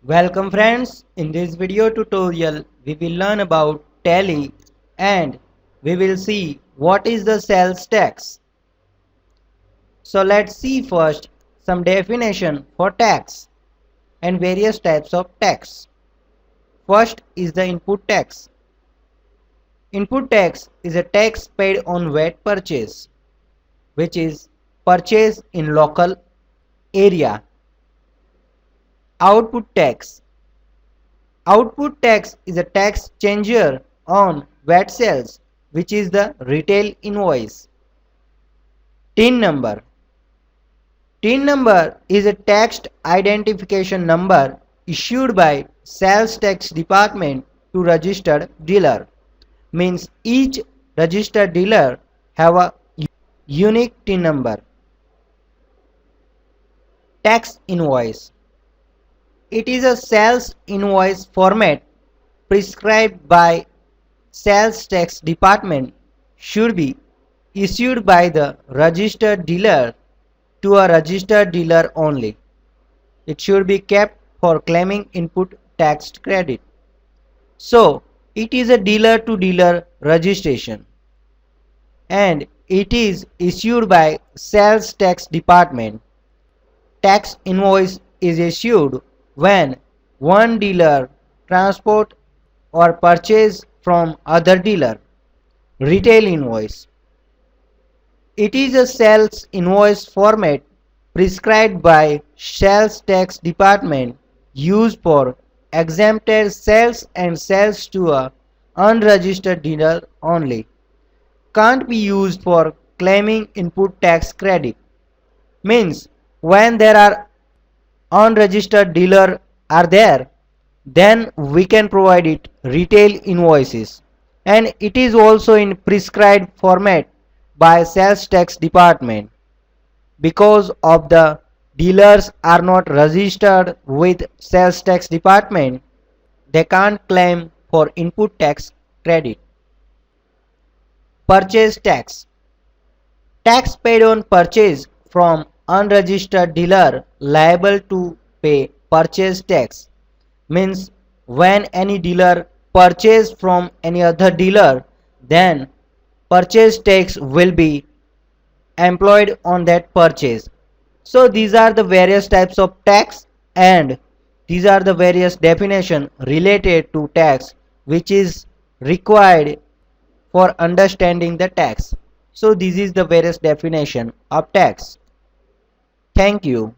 Welcome friends, in this video tutorial we will learn about tally and we will see what is the sales tax. So let's see first some definition for tax and various types of tax. First is the input tax. Input tax is a tax paid on VAT purchase, which is purchase in local area. Output tax. Output tax is a tax changer on VAT sales, which is the retail invoice. TIN number. TIN number is a tax identification number issued by sales tax department to registered dealer. Means each registered dealer have a unique TIN number. Tax invoice. It is a sales invoice format prescribed by sales tax department, should be issued by the registered dealer to a registered dealer only. It should be kept for claiming input tax credit. So it is a dealer to dealer registration and it is issued by sales tax department. Tax invoice is issued when one dealer transport or purchase from other dealer. Retail invoice. It is a sales invoice format prescribed by sales tax department used for exempted sales and sales to a unregistered dealer only. Can't be used for claiming input tax credit. Means when there are unregistered dealer are there, then we can provide it retail invoices, and it is also in prescribed format by sales tax department. Because of the dealers are not registered with sales tax department, they can't claim for input tax credit. Purchase tax. Tax paid on purchase from unregistered dealer liable to pay purchase tax. Means when any dealer purchase from any other dealer, then purchase tax will be employed on that purchase. So these are the various types of tax and these are the various definition related to tax which is required for understanding the tax. So this is the various definition of tax. Thank you.